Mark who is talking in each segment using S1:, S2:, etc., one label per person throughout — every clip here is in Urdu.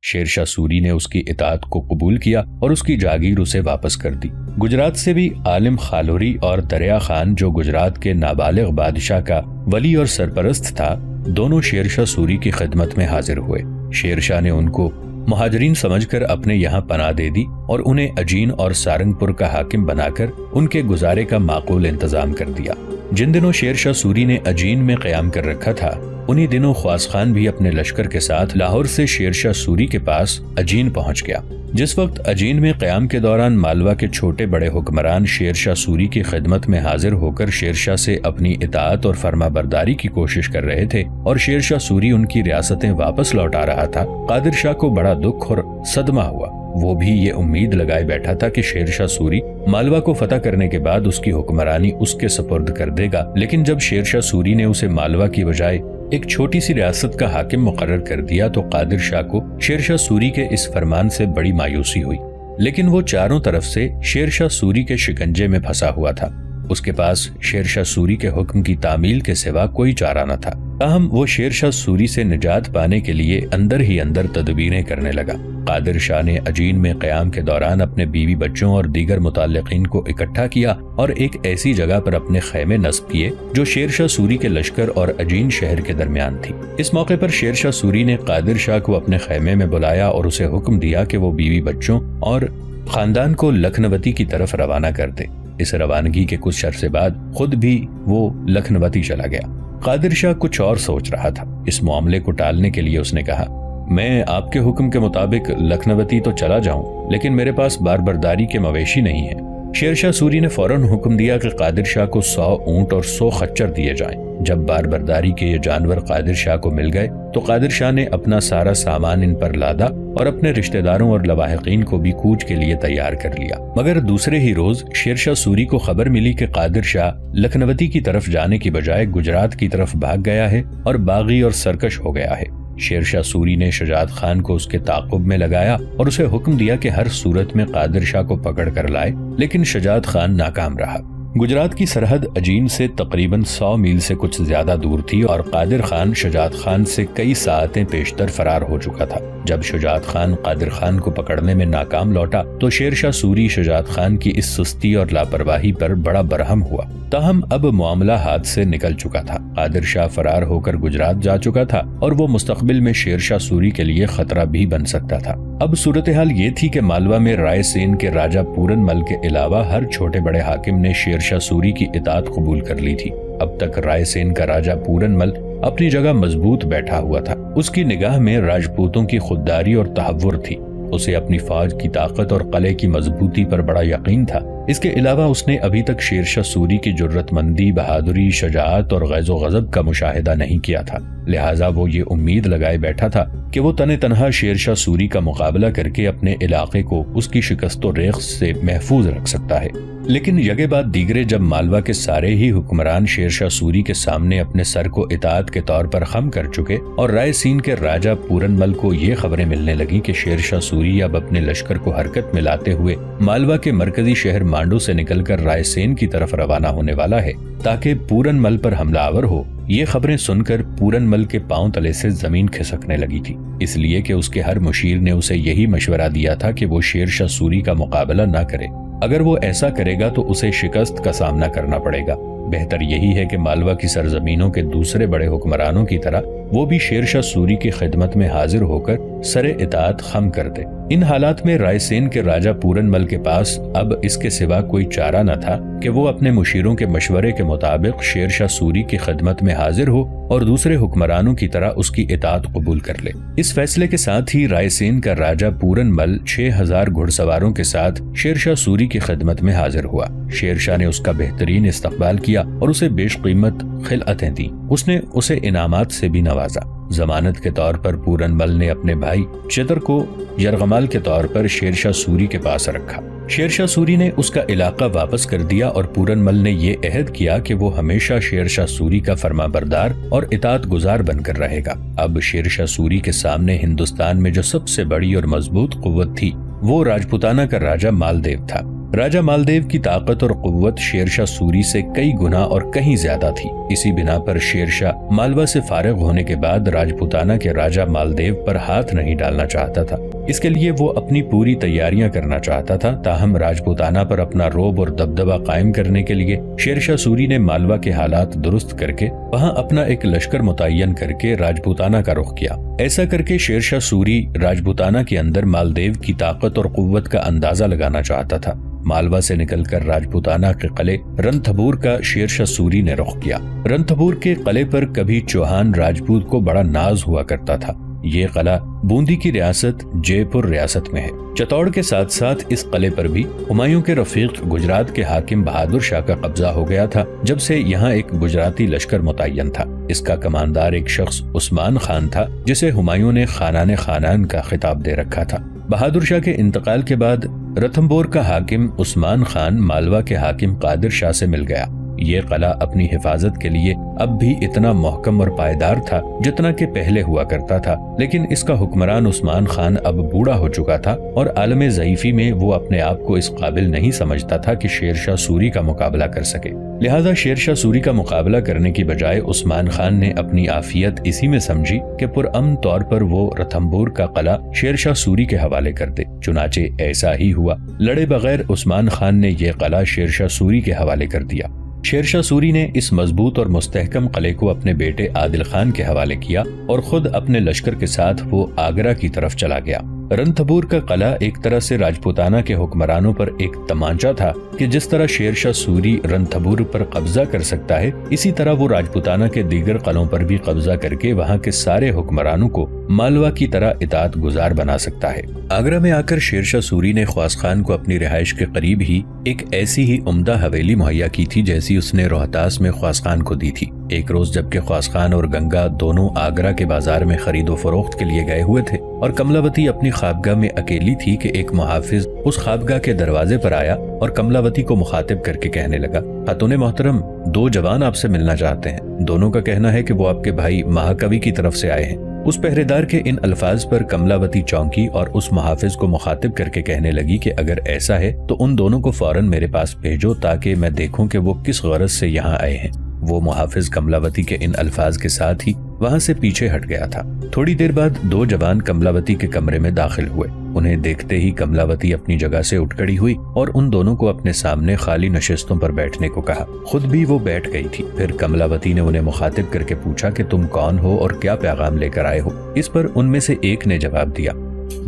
S1: شیر شاہ سوری نے اس کی اطاعت کو قبول کیا اور اس کی جاگیر اسے واپس کر دی۔ گجرات سے بھی عالم خالوری اور دریا خان، جو گجرات کے نابالغ بادشاہ کا ولی اور سرپرست تھا، دونوں شیر شاہ سوری کی خدمت میں حاضر ہوئے۔ شیر شاہ نے ان کو مہاجرین سمجھ کر اپنے یہاں پناہ دے دی اور انہیں اجین اور سارنگپور کا حاکم بنا کر ان کے گزارے کا معقول انتظام کر دیا۔ جن دنوں شیر شاہ سوری نے اجین میں قیام کر رکھا تھا، انہی دنوں خواص خان بھی اپنے لشکر کے ساتھ لاہور سے شیر شاہ سوری کے پاس اجین پہنچ گیا۔ جس وقت اجین میں قیام کے دوران مالوا کے چھوٹے بڑے حکمران شیر شاہ سوری کی خدمت میں حاضر ہو کر شیر شاہ سے اپنی اطاعت اور فرما برداری کی کوشش کر رہے تھے اور شیر شاہ سوری ان کی ریاستیں واپس لوٹا رہا تھا، قادر شاہ کو بڑا دکھ اور صدمہ ہوا۔ وہ بھی یہ امید لگائے بیٹھا تھا کہ شیر شاہ سوری مالوا کو فتح کرنے کے بعد اس کی حکمرانی اس کے سپرد کر دے گا، لیکن جب شیر شاہ سوری نے اسے مالوا کی بجائے ایک چھوٹی سی ریاست کا حاکم مقرر کر دیا تو قادر شاہ کو شیر شاہ سوری کے اس فرمان سے بڑی مایوسی ہوئی، لیکن وہ چاروں طرف سے شیر شاہ سوری کے شکنجے میں پھنسا ہوا تھا۔ اس کے پاس شیر شاہ سوری کے حکم کی تعمیل کے سوا کوئی چارہ نہ تھا۔ تاہم وہ شیر شاہ سوری سے نجات پانے کے لیے اندر ہی اندر تدبیریں کرنے لگا۔ قادر شاہ نے اجین میں قیام کے دوران اپنے بیوی بچوں اور دیگر متعلقین کو اکٹھا کیا اور ایک ایسی جگہ پر اپنے خیمے نصب کیے جو شیر شاہ سوری کے لشکر اور اجین شہر کے درمیان تھی۔ اس موقع پر شیر شاہ سوری نے قادر شاہ کو اپنے خیمے میں بلایا اور اسے حکم دیا کہ وہ بیوی بچوں اور خاندان کو لکھنوتی کی طرف روانہ کر دے۔ اس روانگی کے کچھ عرصے بعد خود بھی وہ لکھنوتی چلا گیا۔ قادر شاہ کچھ اور سوچ رہا تھا۔ اس معاملے کو ٹالنے کے لیے اس نے کہا، میں آپ کے حکم کے مطابق لکھنوتی تو چلا جاؤں، لیکن میرے پاس باربرداری کے مویشی نہیں ہیں۔ شیر شاہ سوری نے فوراً حکم دیا کہ قادر شاہ کو 100 اونٹ اور 100 خچر دیے جائیں۔ جب باربرداری کے یہ جانور قادر شاہ کو مل گئے تو قادر شاہ نے اپنا سارا سامان ان پر لادا اور اپنے رشتہ داروں اور لواحقین کو بھی کوچ کے لیے تیار کر لیا۔ مگر دوسرے ہی روز شیر شاہ سوری کو خبر ملی کہ قادر شاہ لکھنوتی کی طرف جانے کی بجائے گجرات کی طرف بھاگ گیا ہے اور باغی اور سرکش ہو گیا ہے۔ شیر شاہ سوری نے شجاعت خان کو اس کے تعاقب میں لگایا اور اسے حکم دیا کہ ہر صورت میں قادر شاہ کو پکڑ کر لائے، لیکن شجاعت خان ناکام رہا۔ گجرات کی سرحد اجین سے تقریباً 100 میل سے کچھ زیادہ دور تھی اور قادر خان شجاعت خان سے کئی ساعتیں پیشتر فرار ہو چکا تھا۔ جب شجاعت خان قادر خان کو پکڑنے میں ناکام لوٹا تو شیر شاہ سوری شجاعت خان کی اس سستی اور لاپرواہی پر بڑا برہم ہوا۔ تاہم اب معاملہ ہاتھ سے نکل چکا تھا۔ قادر شاہ فرار ہو کر گجرات جا چکا تھا اور وہ مستقبل میں شیر شاہ سوری کے لیے خطرہ بھی بن سکتا تھا۔ اب صورتحال یہ تھی کہ مالوا میں رائے سین کے راجہ پورن مل کے علاوہ ہر چھوٹے بڑے حاکم نے شیر شاہ سوری کی اطاعت قبول کر لی تھی۔ اب تک رائے سین کا راجہ پورن مل اپنی جگہ مضبوط بیٹھا ہوا تھا۔ اس کی نگاہ میں راجپوتوں کی خودداری اور تحور تھی۔ اسے اپنی فوج کی طاقت اور قلعے کی مضبوطی پر بڑا یقین تھا۔ اس کے علاوہ اس نے ابھی تک شیر شاہ سوری کی جرت مندی، بہادری، شجاعت اور غیظ و غضب کا مشاہدہ نہیں کیا تھا، لہٰذا وہ یہ امید لگائے بیٹھا تھا کہ وہ تنہا شیر شاہ سوری کا مقابلہ کر کے اپنے علاقے کو اس کی شکست و ریغ سے محفوظ رکھ سکتا ہے۔ لیکن یکے بعد دیگرے جب مالوا کے سارے ہی حکمران شیر شاہ سوری کے سامنے اپنے سر کو اطاعت کے طور پر خم کر چکے اور رائے سین کے راجہ پورن مل کو یہ خبریں ملنے لگیں کہ شیر شاہ سوری اب اپنے لشکر کو حرکت میں لاتے ہوئے مالوا کے مرکزی شہر مانڈو سے نکل کر رائے سین کی طرف روانہ ہونے والا ہے تاکہ پورن مل پر حملہ آور ہو، یہ خبریں سن کر پورن مل کے پاؤں تلے سے زمین کھسکنے لگی تھی، اس لیے کہ اس کے ہر مشیر نے اسے یہی مشورہ دیا تھا کہ وہ شیر شاہ سوری کا مقابلہ نہ کرے۔ اگر وہ ایسا کرے گا تو اسے شکست کا سامنا کرنا پڑے گا۔ بہتر یہی ہے کہ مالوا کی سرزمینوں کے دوسرے بڑے حکمرانوں کی طرح وہ بھی شیر شاہ سوری کی خدمت میں حاضر ہو کر سر اطاعت خم کر دے۔ ان حالات میں رائے سین کے راجہ پورن مل کے پاس اب اس کے سوا کوئی چارہ نہ تھا کہ وہ اپنے مشیروں کے مشورے کے مطابق شیر شاہ سوری کی خدمت میں حاضر ہو اور دوسرے حکمرانوں کی طرح اس کی اطاعت قبول کر لے۔ اس فیصلے کے ساتھ ہی رائے سین کا راجہ پورن مل 6000 گھڑ سواروں کے ساتھ شیر شاہ سوری کی خدمت میں حاضر ہوا۔ شیر شاہ نے اس کا بہترین استقبال کیا اور اسے بیش قیمت خلعتیں دیں۔ اس نے اسے انعامات سے بھی نوازا۔ ضمانت کے طور پر پورن مل نے اپنے بھائی چتر کو یرغمال کے طور پر شیر شاہ سوری کے پاس رکھا۔ شیر شاہ سوری نے اس کا علاقہ واپس کر دیا اور پورن مل نے یہ عہد کیا کہ وہ ہمیشہ شیر شاہ سوری کا فرما بردار اور اطاعت گزار بن کر رہے گا۔ اب شیر شاہ سوری کے سامنے ہندوستان میں جو سب سے بڑی اور مضبوط قوت تھی وہ راجپوتانہ کا راجہ مالدیو تھا۔ راجہ مالدیو کی طاقت اور قوت شیر شاہ سوری سے کئی گنا اور کہیں زیادہ تھی۔ اسی بنا پر شیر شاہ مالوا سے فارغ ہونے کے بعد راجپوتانہ کے راجہ مالدیو پر ہاتھ نہیں ڈالنا چاہتا تھا۔ اس کے لیے وہ اپنی پوری تیاریاں کرنا چاہتا تھا، تاہم راجپوتانہ پر اپنا رعب اور دبدبہ قائم کرنے کے لیے شیر شاہ سوری نے مالوا کے حالات درست کر کے وہاں اپنا ایک لشکر متعین کر کے راجپوتانہ کا رخ کیا۔ ایسا کر کے شیر شاہ سوری راجپوتانہ کے اندر مالدیو کی طاقت اور قوت کا اندازہ لگانا چاہتا تھا۔ مالوا سے نکل کر راجپوتانہ کے قلعے رنتھبور کا شیر شاہ سوری نے رخ کیا۔ رنتھبور کے قلعے پر کبھی چوہان راجپوت کو بڑا ناز ہوا کرتا تھا۔ یہ قلعہ بوندی کی ریاست جے پور ریاست میں ہے۔ چتوڑ کے ساتھ ساتھ اس قلعے پر بھی ہمایوں کے رفیق گجرات کے حاکم بہادر شاہ کا قبضہ ہو گیا تھا، جب سے یہاں ایک گجراتی لشکر متعین تھا۔ اس کا کماندار ایک شخص عثمان خان تھا، جسے ہمایوں نے خانان کا خطاب دے رکھا تھا۔ بہادر شاہ کے انتقال کے بعد رتھمبور کا حاکم عثمان خان مالوا کے حاکم قادر شاہ سے مل گیا۔ یہ قلعہ اپنی حفاظت کے لیے اب بھی اتنا محکم اور پائیدار تھا جتنا کہ پہلے ہوا کرتا تھا، لیکن اس کا حکمران عثمان خان اب بوڑھا ہو چکا تھا اور عالم ضعیفی میں وہ اپنے آپ کو اس قابل نہیں سمجھتا تھا کہ شیر شاہ سوری کا مقابلہ کر سکے۔ لہذا شیر شاہ سوری کا مقابلہ کرنے کی بجائے عثمان خان نے اپنی عافیت اسی میں سمجھی کہ پرامن طور پر وہ رتھمبور کا قلعہ شیر شاہ سوری کے حوالے کر دے۔ چنانچہ ایسا ہی ہوا۔ لڑے بغیر عثمان خان نے یہ قلعہ شیر شاہ سوری کے حوالے کر دیا۔ شیر شاہ سوری نے اس مضبوط اور مستحکم قلعے کو اپنے بیٹے عادل خان کے حوالے کیا اور خود اپنے لشکر کے ساتھ وہ آگرہ کی طرف چلا گیا۔ رنتھبور کا قلعہ ایک طرح سے راجپوتانہ کے حکمرانوں پر ایک تمانچہ تھا کہ جس طرح شیر شاہ سوری رنتھبور پر قبضہ کر سکتا ہے، اسی طرح وہ راجپوتانہ کے دیگر قلعوں پر بھی قبضہ کر کے وہاں کے سارے حکمرانوں کو مالوا کی طرح اطاعت گزار بنا سکتا ہے۔ آگرہ میں آ کر شیر شاہ سوری نے خواص خان کو اپنی رہائش کے قریب ہی ایک ایسی ہی عمدہ حویلی مہیا کی تھی جیسی اس نے روہتاس میں خواص خان کو دی تھی۔ ایک روز جبکہ خواص خان اور گنگا دونوں آگرہ کے بازار میں خرید و فروخت کے لیے گئے ہوئے تھے اور کملاوتی اپنی خوابگاہ میں اکیلی تھی کہ ایک محافظ اس خوابگاہ کے دروازے پر آیا اور کملاوتی کو مخاطب کر کے کہنے لگا، خاتون محترم، دو جوان آپ سے ملنا چاہتے ہیں۔ دونوں کا کہنا ہے کہ وہ آپ کے بھائی مہاکوی کی طرف سے آئے ہیں۔ اس پہرے دار کے ان الفاظ پر کملاوتی چونکی اور اس محافظ کو مخاطب کر کے کہنے لگی کہ اگر ایسا ہے تو ان دونوں کو فوراً میرے پاس بھیجو تاکہ میں دیکھوں کہ وہ کس غرض سے یہاں آئے ہیں۔ وہ محافظ کملاوتی کے ان الفاظ کے ساتھ ہی وہاں سے پیچھے ہٹ گیا تھا۔ تھوڑی دیر بعد دو جوان کملاوتی کے کمرے میں داخل ہوئے۔ انہیں دیکھتے ہی کملاوتی اپنی جگہ سے اٹھ کھڑی ہوئی اور ان دونوں کو اپنے سامنے خالی نشستوں پر بیٹھنے کو کہا۔ خود بھی وہ بیٹھ گئی تھی۔ پھر کملاوتی نے انہیں مخاطب کر کے پوچھا کہ تم کون ہو اور کیا پیغام لے کر آئے ہو؟ اس پر ان میں سے ایک نے جواب دیا،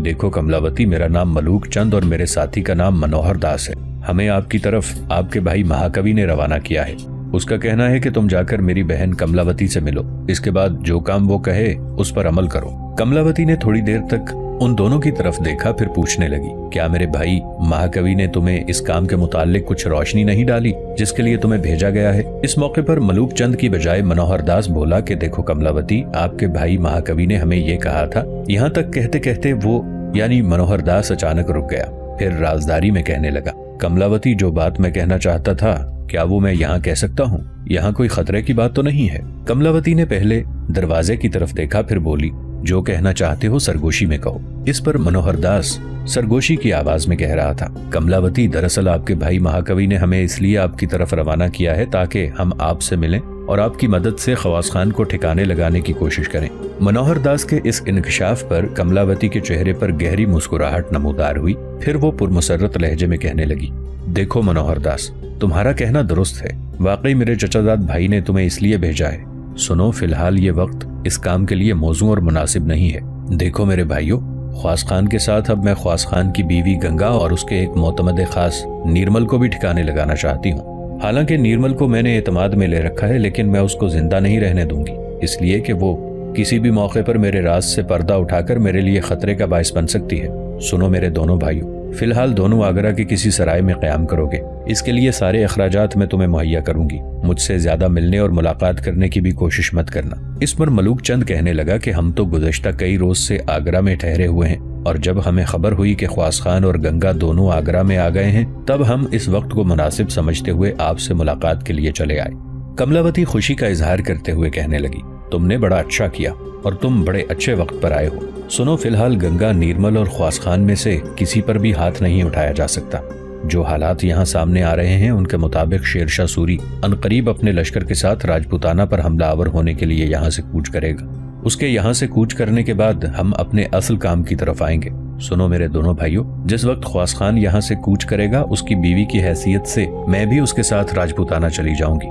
S1: دیکھو کملاوتی، میرا نام ملوک چند اور میرے ساتھی کا نام منوہر داس ہے۔ ہمیں آپ کی طرف آپ کے بھائی مہاکوی نے روانہ کیا ہے۔ اس کا کہنا ہے کہ تم جا کر میری بہن کملاوتی سے ملو، اس کے بعد جو کام وہ کہے اس پر عمل کرو۔ کملاوتی نے تھوڑی دیر تک ان دونوں کی طرف دیکھا، پھر پوچھنے لگی، کیا میرے بھائی مہاکوی نے تمہیں اس کام کے متعلق کچھ روشنی نہیں ڈالی جس کے لیے تمہیں بھیجا گیا ہے؟ اس موقع پر ملوک چند کی بجائے منوہر داس بولا کہ دیکھو کملاوتی، آپ کے بھائی مہاکوی نے ہمیں یہ کہا تھا۔ یہاں تک کہتے کہتے وہ یعنی منوہر داس اچانک رک گیا، پھر رازداری میں کہنے لگا، کملاوتی، جو بات میں کہنا چاہتا تھا کیا وہ میں یہاں کہہ سکتا ہوں؟ یہاں کوئی خطرے کی بات تو نہیں ہے؟ کملاوتی نے پہلے دروازے کی طرف دیکھا، پھر بولی، جو کہنا چاہتے ہو سرگوشی میں کہو۔ اس پر منوہر داس سرگوشی کی آواز میں کہہ رہا تھا، کملاوتی، دراصل آپ کے بھائی مہاکوی نے ہمیں اس لیے آپ کی طرف روانہ کیا ہے تاکہ ہم آپ سے ملیں اور آپ کی مدد سے خواص خان کو ٹھکانے لگانے کی کوشش کریں۔ منوہر داس کے اس انکشاف پر کملاوتی کے چہرے پر گہری مسکراہٹ نمودار ہوئی، پھر وہ پرمسرت لہجے میں کہنے لگی، دیکھو منوہر داس، تمہارا کہنا درست ہے، واقعی میرے چچا زاد بھائی نے تمہیں اس لیے بھیجا ہے۔ سنو، فی الحال یہ وقت اس کام کے لیے موزوں اور مناسب نہیں ہے۔ دیکھو میرے بھائیوں، خواص خان کے ساتھ اب میں خواص خان کی بیوی گنگا اور اس کے ایک معتمد خاص نیرمل کو بھی ٹھکانے لگانا چاہتی ہوں۔ حالانکہ نیرمل کو میں نے اعتماد میں لے رکھا ہے، لیکن میں اس کو زندہ نہیں رہنے دوں گی، اس لیے کہ وہ کسی بھی موقع پر میرے راز سے پردہ اٹھا کر میرے لیے خطرے کا باعث بن سکتی ہے۔ سنو میرے دونوں بھائیوں، فی الحال دونوں آگرہ کے کسی سرائے میں قیام کرو گے، اس کے لیے سارے اخراجات میں تمہیں مہیا کروں گی، مجھ سے زیادہ ملنے اور ملاقات کرنے کی بھی کوشش مت کرنا۔ اس پر ملوک چند کہنے لگا کہ ہم تو گزشتہ کئی روز سے آگرہ میں ٹھہرے ہوئے ہیں، اور جب ہمیں خبر ہوئی کہ خواص خان اور گنگا دونوں آگرہ میں آ گئے ہیں تب ہم اس وقت کو مناسب سمجھتے ہوئے آپ سے ملاقات کے لیے چلے آئے۔ کملاوتی خوشی کا اظہار کرتے ہوئے کہنے لگی، تم نے بڑا اچھا کیا اور تم بڑے اچھے وقت پر آئے ہو۔ سنو، فی الحال گنگا، نیرمل اور خواص خان میں سے کسی پر بھی ہاتھ نہیں اٹھایا جا سکتا۔ جو حالات یہاں سامنے آ رہے ہیں ان کے مطابق شیر شاہ سوری عنقریب اپنے لشکر کے ساتھ راجپوتانہ پر حملہ آور ہونے کے لیے یہاں سے کوچ کرے گا۔ اس کے یہاں سے کوچ کرنے کے بعد ہم اپنے اصل کام کی طرف آئیں گے۔ سنو میرے دونوں بھائیوں، جس وقت خواص خان یہاں سے کوچ کرے گا اس کی بیوی کی حیثیت سے میں بھی اس کے ساتھ راجپوتانہ چلی جاؤں گی۔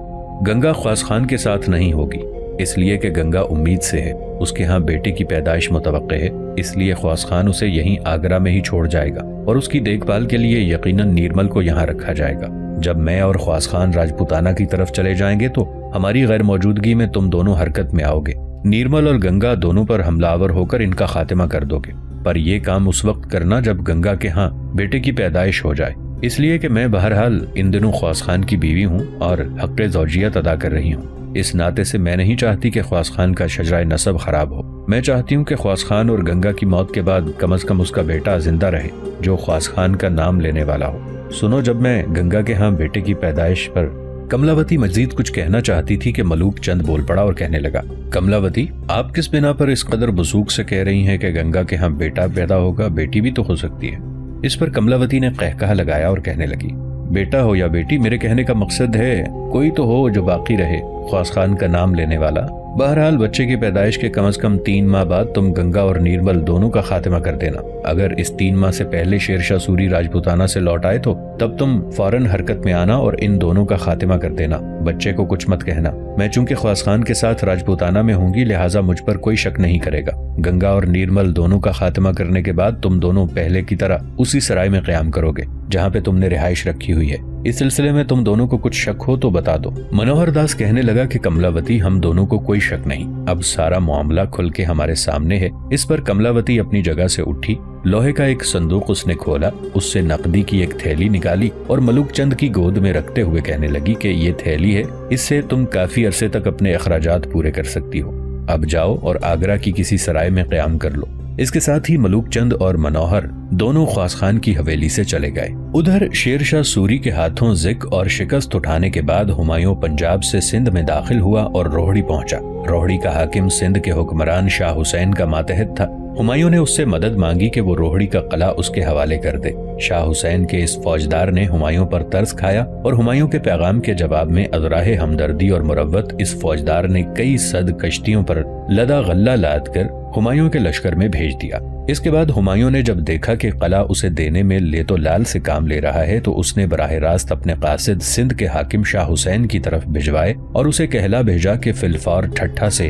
S1: گنگا خواص خان کے ساتھ نہیں ہوگی، اس لیے کہ گنگا امید سے ہے، اس کے ہاں بیٹے کی پیدائش متوقع ہے، اس لیے خواص خان اسے یہیں آگرہ میں ہی چھوڑ جائے گا اور اس کی دیکھ بھال کے لیے یقیناً نیرمل کو یہاں رکھا جائے گا۔ جب میں اور خواص خان راجپوتانہ کی طرف چلے جائیں گے تو ہماری غیر موجودگی میں تم دونوں حرکت میں آؤ گے، نیرمل اور گنگا دونوں پر حملہ آور ہو کر ان کا خاتمہ کر دو گے، پر یہ کام اس وقت کرنا جب گنگا کے ہاں بیٹے کی پیدائش ہو جائے، اس لیے کہ میں بہرحال ان دنوں خواص خان کی بیوی ہوں اور حق زوجیت ادا کر رہی ہوں۔ اس ناطے سے میں نہیں چاہتی کہ خواص خان کا شجرہ نسب خراب ہو۔ میں چاہتی ہوں کہ خواص خان اور گنگا کی موت کے بعد کم از کم اس کا بیٹا زندہ رہے جو خواص خان کا نام لینے والا ہو۔ سنو، جب میں گنگا کے ہاں بیٹے کی پیدائش پر کملاوتی مزید کچھ کہنا چاہتی تھی کہ ملوک چند بول پڑا اور کہنے لگا، کملاوتی، آپ کس بنا پر اس قدر بزوق سے کہہ رہی ہیں کہ گنگا کے ہاں بیٹا پیدا ہوگا؟ بیٹی بھی تو ہو سکتی ہے۔ اس پر کملاوتی نے قہقہہ لگایا اور کہنے لگی، بیٹا ہو یا بیٹی، میرے کہنے کا مقصد ہے کوئی تو ہو جو باقی رہے خواص خان کا نام لینے والا۔ بہرحال بچے کی پیدائش کے کم از کم 3 ماہ بعد تم گنگا اور نیرمل دونوں کا خاتمہ کر دینا۔ اگر اس 3 ماہ سے پہلے شیر شاہ سوری راجپوتانہ سے لوٹ آئے تو تب تم فوراً حرکت میں آنا اور ان دونوں کا خاتمہ کر دینا۔ بچے کو کچھ مت کہنا۔ میں چونکہ خواص خان کے ساتھ راجپوتانہ میں ہوں گی لہٰذا مجھ پر کوئی شک نہیں کرے گا۔ گنگا اور نیرمل دونوں کا خاتمہ کرنے کے بعد تم دونوں پہلے کی طرح اسی سرائے میں قیام کرو گے جہاں پہ تم نے رہائش رکھی ہوئی ہے۔ اس سلسلے میں تم دونوں کو کچھ شک ہو تو بتا دو۔ منوہر داس کہنے لگا کہ کملاوتی، ہم دونوں کو کوئی شک نہیں، اب سارا معاملہ کھل کے ہمارے سامنے ہے۔ اس پر کملاوتی اپنی جگہ سے اٹھی، لوہے کا ایک صندوق اس نے کھولا، اس سے نقدی کی ایک تھیلی نکالی اور ملوک چند کی گود میں رکھتے ہوئے کہنے لگی کہ یہ تھیلی ہے، اس سے تم کافی عرصے تک اپنے اخراجات پورے کر سکتی ہو۔ اب جاؤ اور آگرہ کی کسی سرائے میں قیام کر لو۔ اس کے ساتھ ہی ملوک چند اور منوہر دونوں خواص خان کی حویلی سے چلے گئے۔ ادھر شیر شاہ سوری کے ہاتھوں ذک اور شکست اٹھانے کے بعد ہمایوں پنجاب سے سندھ میں داخل ہوا اور روہڑی پہنچا۔ روہڑی کا حاکم سندھ کے حکمران شاہ حسین کا ماتحت تھا۔ ہمایوں نے اس سے مدد مانگی کہ وہ روہڑی کا قلعہ اس کے حوالے کر دے۔ شاہ حسین کے اس فوجدار نے ہمایوں پر ترس کھایا اور ہمایوں کے پیغام کے جواب میں اذراہ ہمدردی اور مروت اس فوجدار نے کئی صد کشتیوں پر لدا غلہ لاد کر ہمایوں کے لشکر میں بھیج دیا۔ اس کے بعد ہمایوں نے جب دیکھا کہ قلعہ اسے دینے میں لے تو لال سے کام لے رہا ہے تو اس نے براہ راست اپنے قاصد سندھ کے حاکم شاہ حسین کی طرف بھجوائے اور اسے کہلا بھیجا کہ فی الفور ٹھٹھا سے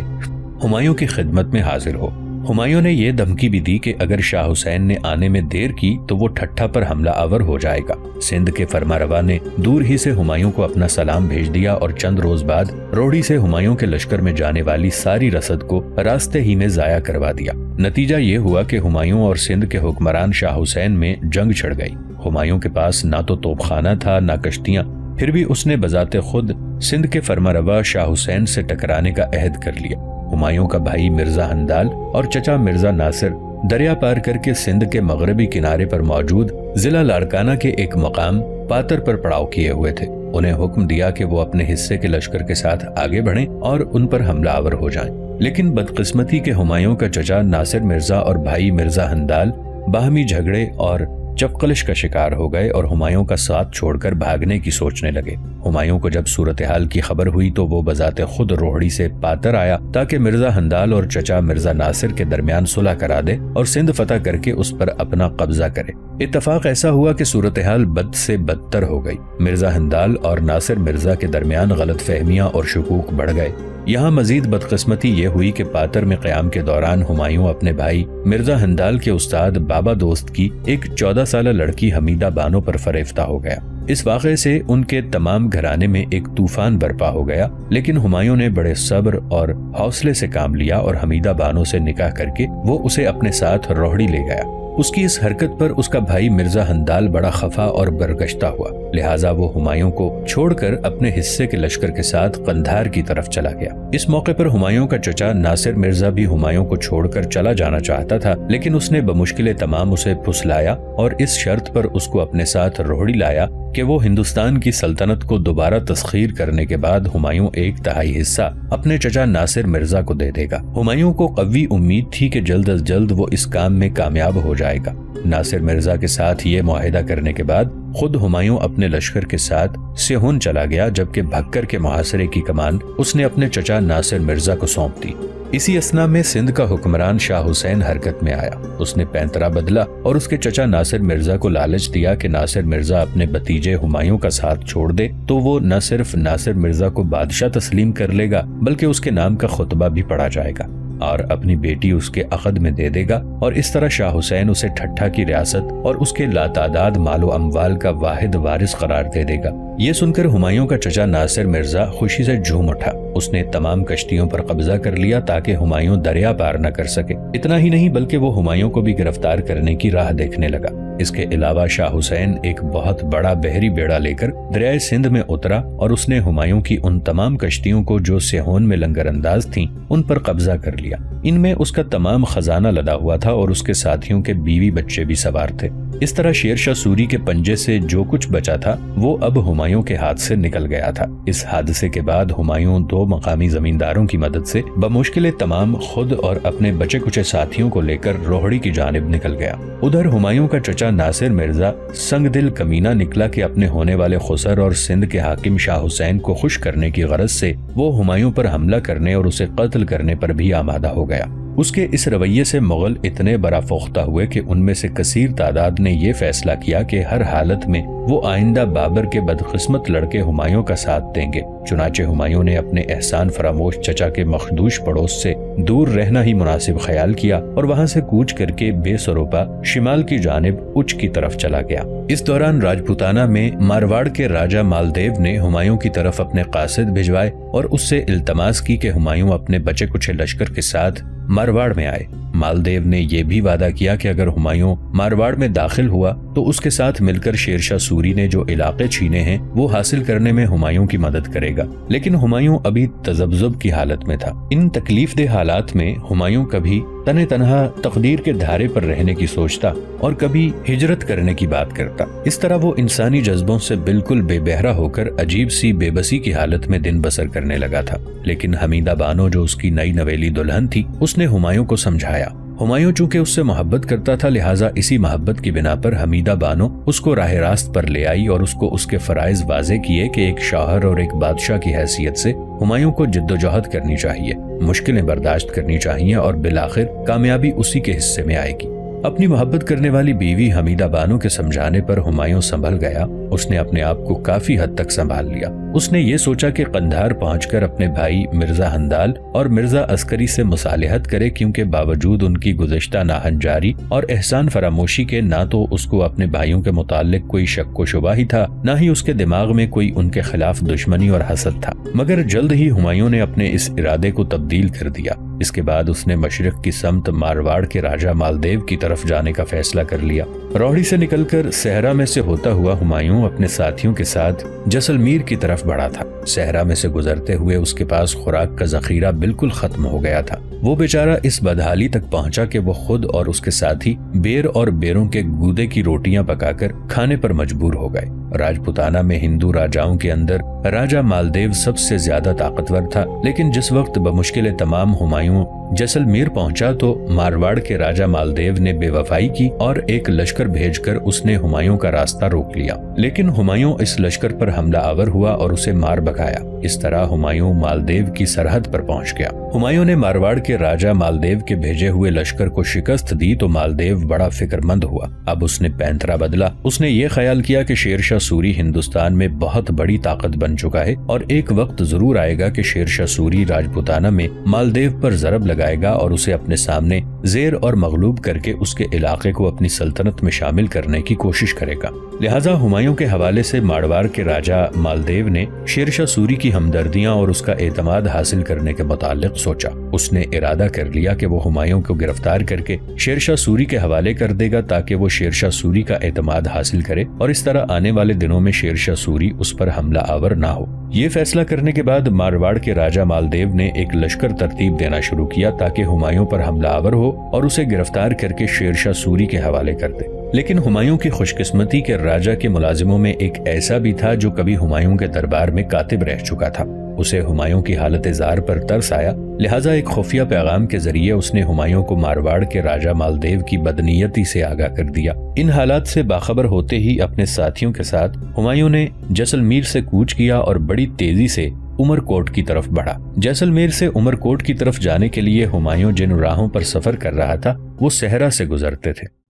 S1: ہمایوں کی خدمت میں حاضر ہو۔ ہمایوں نے یہ دھمکی بھی دی کہ اگر شاہ حسین نے آنے میں دیر کی تو وہ ٹھٹھا پر حملہ آور ہو جائے گا۔ سندھ کے فرما روا نے دور ہی سے ہمایوں کو اپنا سلام بھیج دیا اور چند روز بعد روہڑی سے ہمایوں کے لشکر میں جانے والی ساری رسد کو راستے ہی میں ضائع کروا دیا۔ نتیجہ یہ ہوا کہ ہمایوں اور سندھ کے حکمران شاہ حسین میں جنگ چھڑ گئی۔ ہمایوں کے پاس نہ تو توپ خانہ تھا نہ کشتیاں، پھر بھی اس نے بذات خود سندھ کے فرما روا شاہ حسین سے ٹکرانے کا عہد کر لیا۔ ہمایوں کا بھائی مرزا ہندال اور چچا مرزا ناصر دریا پار کر کے سندھ کے مغربی کنارے پر موجود ضلع لاڑکانہ کے ایک مقام پاتر پر پڑاؤ کیے ہوئے تھے۔ انہیں حکم دیا کہ وہ اپنے حصے کے لشکر کے ساتھ آگے بڑھیں اور ان پر حملہ آور ہو جائیں، لیکن بدقسمتی کے ہمایوں کا چچا ناصر مرزا اور بھائی مرزا ہندال باہمی جھگڑے اور چپقلش کا شکار ہو گئے اور ہمایوں کا ساتھ چھوڑ کر بھاگنے کی سوچنے لگے۔ ہمایوں کو جب صورتحال کی خبر ہوئی تو وہ بذات خود روہڑی سے پاتر آیا تاکہ مرزا ہندال اور چچا مرزا ناصر کے درمیان صلح کرا دے اور سندھ فتح کر کے اس پر اپنا قبضہ کرے۔ اتفاق ایسا ہوا کہ صورتحال بد سے بدتر ہو گئی۔ مرزا ہندال اور ناصر مرزا کے درمیان غلط فہمیاں اور شکوک بڑھ گئے۔ یہاں مزید بدقسمتی یہ ہوئی کہ پاتر میں قیام کے دوران ہمایوں اپنے بھائی مرزا ہندال کے استاد بابا دوست کی ایک 14 سالہ لڑکی حمیدہ بانو پر فریفتہ ہو گیا۔ اس واقعے سے ان کے تمام گھرانے میں ایک طوفان برپا ہو گیا، لیکن ہمایوں نے بڑے صبر اور حوصلے سے کام لیا اور حمیدہ بانو سے نکاح کر کے وہ اسے اپنے ساتھ روہڑی لے گیا۔ اس کی اس حرکت پر اس کا بھائی مرزا ہندال بڑا خفا اور برگشتہ ہوا، لہٰذا وہ ہمایوں کو چھوڑ کر اپنے حصے کے لشکر کے ساتھ قندھار کی طرف چلا گیا۔ اس موقع پر ہمایوں کا چچا ناصر مرزا بھی ہمایوں کو چھوڑ کر چلا جانا چاہتا تھا، لیکن اس نے بمشکل تمام اسے پھسلایا اور اس شرط پر اس کو اپنے ساتھ روہڑی لایا کہ وہ ہندوستان کی سلطنت کو دوبارہ تسخیر کرنے کے بعد ہمایوں 1/3 حصہ اپنے چچا ناصر مرزا کو دے دے گا۔ ہمایوں کو قوی امید تھی کہ جلد از جلد وہ اس کام میں کامیاب ہو جائے گا۔ ناصر مرزا کے ساتھ یہ معاہدہ کرنے کے بعد خود ہمایوں اپنے لشکر کے ساتھ سیہون چلا گیا، جبکہ بھکر کے محاصرے کی کمان اس نے اپنے چچا ناصر مرزا کو سونپ دی۔ اسی اثنا میں سندھ کا حکمران شاہ حسین حرکت میں آیا۔ اس نے پینترا بدلا اور اس کے چچا ناصر مرزا کو لالچ دیا کہ ناصر مرزا اپنے بھتیجے ہمایوں کا ساتھ چھوڑ دے تو وہ نہ صرف ناصر مرزا کو بادشاہ تسلیم کر لے گا بلکہ اس کے نام کا خطبہ بھی پڑھا جائے گا اور اپنی بیٹی اس کے عقد میں دے دے گا، اور اس طرح شاہ حسین اسے ٹھٹھا کی ریاست اور اس کے لاتعداد مال و اموال کا واحد وارث قرار دے دے گا۔ یہ سن کر ہمایوں کا چچا ناصر مرزا خوشی سے جھوم اٹھا۔ اس نے تمام کشتیوں پر قبضہ کر لیا تاکہ ہمایوں دریا پار نہ کر سکے۔ اتنا ہی نہیں بلکہ وہ ہمایوں کو بھی گرفتار کرنے کی راہ دیکھنے لگا۔ اس کے علاوہ شاہ حسین ایک بہت بڑا بحری بیڑا لے کر دریائے سندھ میں اترا اور اس نے ہمایوں کی ان تمام کشتیوں کو جو سیہون میں لنگر انداز تھیں ان پر قبضہ کر لیا۔ ان میں اس کا تمام خزانہ لدا ہوا تھا اور اس کے ساتھیوں کے بیوی بچے بھی سوار تھے۔ اس طرح شیر شاہ سوری کے پنجے سے جو کچھ بچا تھا وہ اب ہمایوں کے ہاتھ سے نکل گیا تھا۔ اس حادثے کے بعد ہمایوں 2 مقامی زمینداروں کی مدد سے بمشکل تمام خود اور اپنے بچے کچے ساتھیوں کو لے کر روہڑی کی جانب نکل گیا۔ ادھر ہمایوں کا چچا ناصر مرزا سنگ دل کمینہ نکلا کہ اپنے ہونے والے خسر اور سندھ کے حاکم شاہ حسین کو خوش کرنے کی غرض سے وہ ہمایوں پر حملہ کرنے اور اسے قتل کرنے پر بھی آمادہ ہو گیا۔ اس کے اس رویے سے مغل اتنے برافوختہ ہوئے کہ ان میں سے کثیر تعداد نے یہ فیصلہ کیا کہ ہر حالت میں وہ آئندہ بابر کے بدقسمت لڑکے ہمایوں کا ساتھ دیں گے۔ چنانچہ ہمایوں نے اپنے احسان فراموش چچا کے مخدوش پڑوس سے دور رہنا ہی مناسب خیال کیا اور وہاں سے کوچ کر کے بے سروپا شمال کی جانب اچ کی طرف چلا گیا۔ اس دوران راجپوتانہ میں مارواڑ کے راجہ مالدیو نے ہمایوں کی طرف اپنے قاصد بھجوائے اور اس سے التماس کی کہ ہمایوں اپنے بچے کچے لشکر کے ساتھ مارواڑ میں آئے۔ مالدیو نے یہ بھی وعدہ کیا کہ اگر ہمایوں مارواڑ میں داخل ہوا تو اس کے ساتھ مل کر شیر شاہ سوری نے جو علاقے چھینے ہیں وہ حاصل کرنے میں ہمایوں کی مدد کرے گا۔ لیکن ہمایوں ابھی تذبذب کی حالت میں تھا۔ ان تکلیف دہ حالات میں ہمایوں کبھی تنہ تنہا تقدیر کے دھارے پر رہنے کی سوچتا اور کبھی ہجرت کرنے کی بات کرتا۔ اس طرح وہ انسانی جذبوں سے بالکل بے بہرا ہو کر عجیب سی بے بسی کی حالت میں دن بسر کرنے لگا تھا۔ لیکن حمیدہ بانو جو اس کی نئی نویلی دلہن تھی اس نے ہمایوں کو سمجھایا۔ ہمایوں چونکہ اس سے محبت کرتا تھا لہٰذا اسی محبت کی بنا پر حمیدہ بانو اس کو راہ راست پر لے آئی اور اس کو اس کے فرائض واضح کیے کہ ایک شوہر اور ایک بادشاہ کی حیثیت سے ہمایوں کو جد و جہد کرنی چاہیے، مشکلیں برداشت کرنی چاہیے اور بالآخر کامیابی اسی کے حصے میں آئے گی۔ اپنی محبت کرنے والی بیوی حمیدہ بانو کے سمجھانے پر ہمایوں سنبھل گیا۔ اس نے اپنے آپ کو کافی حد تک سنبھال لیا۔ اس نے یہ سوچا کہ قندھار پہنچ کر اپنے بھائی مرزا ہندال اور مرزا عسکری سے مصالحت کرے، کیونکہ باوجود ان کی گزشتہ ناہنجاری اور احسان فراموشی کے نہ تو اس کو اپنے بھائیوں کے متعلق کوئی شک و شبہ ہی تھا، نہ ہی اس کے دماغ میں کوئی ان کے خلاف دشمنی اور حسد تھا۔ مگر جلد ہی ہمایوں نے اپنے اس ارادے کو تبدیل کر دیا۔ اس کے بعد اس نے مشرق کی سمت مارواڑ کے راجہ مالدیو کی طرف جانے کا فیصلہ کر لیا۔ روہڑی سے نکل کر صحرا میں سے ہوتا ہوا ہمایوں اپنے ساتھیوں کے ساتھ جیسلمیر کی طرف بڑھا تھا۔ صحرا میں سے گزرتے ہوئے اس کے پاس خوراک کا ذخیرہ بالکل ختم ہو گیا تھا۔ وہ بیچارہ اس بدحالی تک پہنچا کہ وہ خود اور اس کے ساتھی بیر اور بیروں کے گودے کی روٹیاں پکا کر کھانے پر مجبور ہو گئے۔ راجپوتانہ میں ہندو راجاؤں کے اندر راجہ مالدیو سب سے زیادہ طاقتور تھا، لیکن جس وقت بمشکل تمام ہمایوں جیسلمیر پہنچا تو مارواڑ کے راجہ مالدیو نے بے وفائی کی اور ایک لشکر بھیج کر اس نے ہمایوں کا راستہ روک لیا۔ لیکن ہمایوں اس لشکر پر حملہ آور ہوا اور اسے مار بھگایا۔ اس طرح ہمایوں مالدیو کی سرحد پر پہنچ گیا۔ ہمایوں نے مارواڑ کے راجہ مالدیو کے بھیجے ہوئے لشکر کو شکست دی تو مالدیو بڑا فکر مند ہوا۔ اب اس نے پینترا بدلا۔ اس نے یہ خیال کیا کہ شیر شاہ سوری ہندوستان میں بہت بڑی طاقت بن چکا ہے اور ایک وقت ضرور آئے گا کہ شیر شاہ سوری راجپوتانہ میں مالدیو پر ضرب لگائے گا اور اسے اپنے سامنے زیر اور مغلوب کر کے اس کے علاقے کو اپنی سلطنت میں شامل کرنے کی کوشش کرے گا۔ لہٰذا ہمایوں کے حوالے سے مارواڑ کے راجہ مالدیو نے شیر شاہ سوری کی ہمدردیاں اور اس کا اعتماد حاصل کرنے کے متعلق سوچا۔ اس نے ارادہ کر لیا کہ وہ ہمایوں کو گرفتار کر کے شیر شاہ سوری کے حوالے کر دے گا تاکہ وہ شیر شاہ سوری کا اعتماد حاصل کرے اور اس طرح آنے والے دنوں میں شیر شاہ سوری اس پر حملہ آور نہ ہو۔ یہ فیصلہ کرنے کے بعد مارواڑ کے راجہ مالدیو نے ایک لشکر ترتیب دینا شروع کیا تاکہ ہمایوں پر حملہ آور ہو اور اسے گرفتار کر کے شیر شاہ سوری کے حوالے کر دے۔ لیکن ہمایوں کی خوش قسمتی کے راجہ کے ملازموں میں ایک ایسا بھی تھا جو کبھی ہمایوں کے دربار میں کاتب رہ چکا تھا۔ اسے ہمایوں کی حالت زار پر ترس آیا، لہٰذا ایک خفیہ پیغام کے ذریعے اس نے ہمایوں کو مارواڑ کے راجہ مالدیو کی بدنیتی سے آگاہ کر دیا۔ ان حالات سے باخبر ہوتے ہی اپنے ساتھیوں کے ساتھ ہمایوں نے جیسلمیر سے کوچ کیا اور بڑی تیزی سے عمر کوٹ کی طرف بڑھا۔ جیسلمیر سے عمر کوٹ کی طرف جانے کے لیے ہمایوں جن راہوں پر سفر کر رہا تھا وہ صحرا سے گزرتے تھے۔